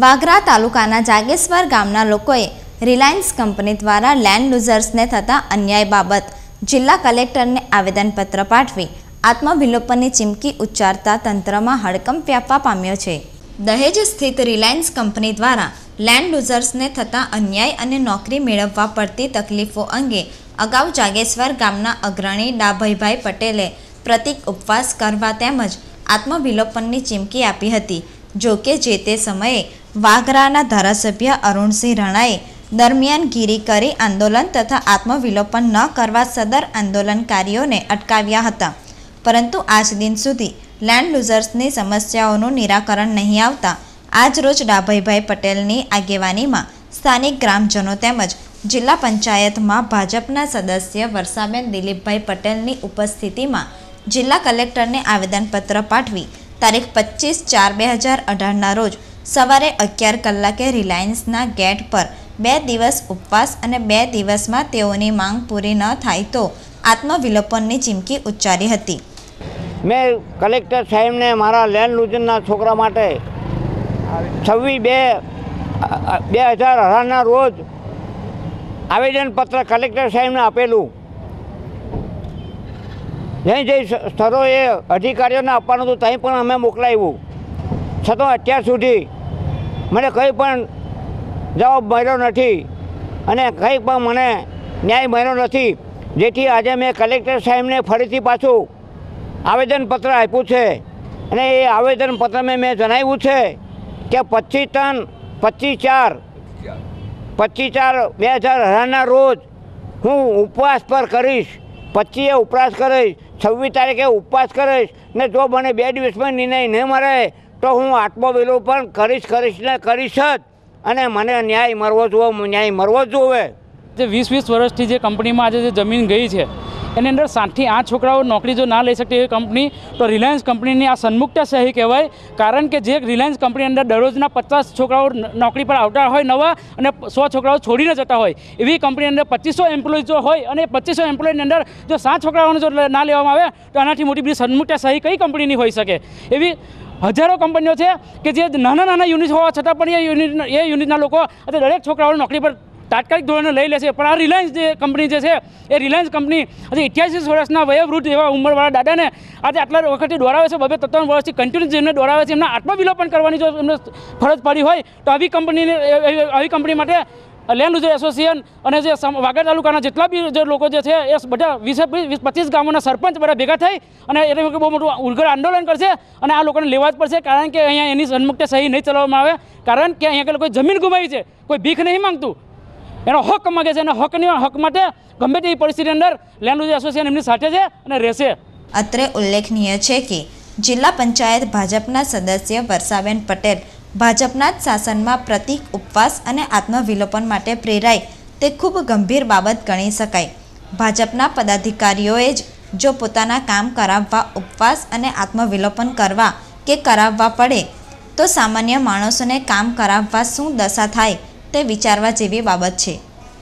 વાગરા તાલુકાના જાગેશ્વર ગામના લોકોએ રિલાયન્સ કંપની દ્વારા લેન્ડ લૂઝર્સને થતા અન્યાય બાબત જિલ્લા કલેક્ટરને આવેદનપત્ર પાઠવી આત્મવિલોપનની ચીમકી ઉચ્ચારતા તંત્રમાં હડકંપ વ્યાપવા પામ્યો છે। દહેજ સ્થિત રિલાયન્સ કંપની દ્વારા લેન્ડ લૂઝર્સને થતા અન્યાય અને નોકરી મેળવવા પડતી તકલીફો અંગે અગાઉ જાગેશ્વર ગામના અગ્રણી ડાભઈભાઈ પટેલે પ્રતિક ઉપવાસ કરવા તેમજ આત્મવિલોપનની ચીમકી આપી હતી। જો કે જે તે સમયે વાગરાના ધારાસભ્ય અરુણસિંહ રાણાએ દરમિયાનગીરી કરી આંદોલન તથા આત્મવિલોપન ન કરવા સદર આંદોલનકારીઓને અટકાવ્યા હતા, પરંતુ આજ દિન સુધી લેન્ડ લૂઝર્સની સમસ્યાઓનું નિરાકરણ નહીં આવતા આજરોજ ડાભઈભાઈ પટેલની આગેવાનીમાં સ્થાનિક ગ્રામજનો તેમજ જિલ્લા પંચાયતમાં ભાજપના સદસ્ય વર્ષાબેન દિલીપભાઈ પટેલની ઉપસ્થિતિમાં જિલ્લા કલેક્ટરને આવેદનપત્ર પાઠવી તારીખ 25/4/2018ના રોજ સવારે 11 કલાકે રિલાયન્સના ગેટ પર 2 દિવસ ઉપવાસ અને 2 દિવસમાં તેઓની માંગ પૂરી ન થાય તો આત્મવિલોપનની ચીમકી ઉચ્ચારી હતી। મેં કલેક્ટર સાહેબને મારા લેન્ડ લૂઝરના છોકરા માટે 26/2/2018ના રોજ આવેદનપત્ર કલેક્ટર સાહેબને આપેલું। જે સ્થળોએ અધિકારીઓને આપવાનું હતું ત્યાં પણ અમે મોકલાવ્યું, છતાં અત્યાર સુધી મને કંઈ પણ જવાબ મળ્યો નથી અને કંઈ પણ મને ન્યાય મળ્યો નથી, જેથી આજે મેં કલેક્ટર સાહેબને ફરીથી પાછું આવેદનપત્ર આપ્યું છે અને એ આવેદનપત્રમાં મેં જણાવ્યું છે કે 25/4/2018ના રોજ હું ઉપવાસ પર કરીશ, 25એ ઉપવાસ કરીશ, 26 તારીખે ઉપવાસ કરીશ ને જો મને 2 દિવસમાં નિર્ણય નહીં મળે તો હું આત્મવિલોપન કરીશ ને કરીશ જ અને મને ન્યાય મળવો જોવે। જે 20 વર્ષથી જે કંપનીમાં આજે જે જમીન ગઈ છે એની અંદર 7 થી 8 છોકરાઓ નોકરી જો ના લઈ શકે એવી કંપની તો રિલાયન્સ કંપનીની આ સન્મુક્તાશાહી કહેવાય, કારણ કે જે રિલાયન્સ કંપની અંદર દરરોજના 50 છોકરાઓ નોકરી પર આવતા હોય નવા અને 100 છોકરાઓ છોડીને જતા હોય એવી કંપની અંદર 2500 એમ્પ્લોય જો હોય અને 2500 એમ્પ્લોયની અંદર જો 7 છોકરાઓને જો ના લેવામાં આવે તો આનાથી મોટી બીજી સન્મુક્તાશાહી કઈ કંપનીની હોઈ શકે। એવી હજારો કંપનીઓ છે કે જે નાના યુનિટ હોવા છતાં પણ એ યુનિટના લોકો આજે દરેક છોકરાઓને નોકરી પર તાત્કાલિક ધોરણે લઈ લેશે, પણ આ રિલાયન્સ જે કંપની જે છે એ રિલાયન્સ કંપની આજે 88 વર્ષના વયોવૃદ્ધ એવા ઉંમરવાળા દાદાને આજે આટલા વખતથી દોરાવે છે, 53 વર્ષથી કન્ટિન્યુઅસ જેમને દોરાવે છે, એમના આત્મવિલોપન કરવાની જો એમને ફરજ પડી હોય તો આવી કંપની માટે લેન્ડ લૂઝર એસોસિએશન અને જે વાગરા તાલુકાના જેટલા બી જે લોકો જે છે એ બધા 20-25 ગામોના સરપંચ બધા ભેગા થઈ અને એને બહુ મોટું ઉગ્ર આંદોલન કરશે અને આ લોકોને લેવા જ પડશે, કારણ કે અહીંયા એની સન્મુક્તાશાહી નહીં ચલાવવામાં આવે, કારણ કે અહીંયા કોઈ જમીન ગુમાવી છે, કોઈ ભીખ નહીં માંગતું, એનો હક માગે છે અને હક માટે ગમે તેવી પરિસ્થિતિ અંદર લેન્ડ લૂઝર એસોસિએશન એમની સાથે છે અને રહેશે। અત્રે ઉલ્લેખનીય છે કે જિલ્લા પંચાયત ભાજપના સદસ્ય વર્ષાબેન પટેલ ભાજપના જ શાસનમાં પ્રતિક ઉપવાસ અને આત્મવિલોપન માટે પ્રેરાય તે ખૂબ ગંભીર બાબત ગણી શકાય। ભાજપના પદાધિકારીઓએ જ જો પોતાના કામ કરાવવા ઉપવાસ અને આત્મવિલોપન કરવા કે કરાવવા પડે તો સામાન્ય માણસોને કામ કરાવવા શું દશા થાય તે વિચારવા જેવી બાબત છે।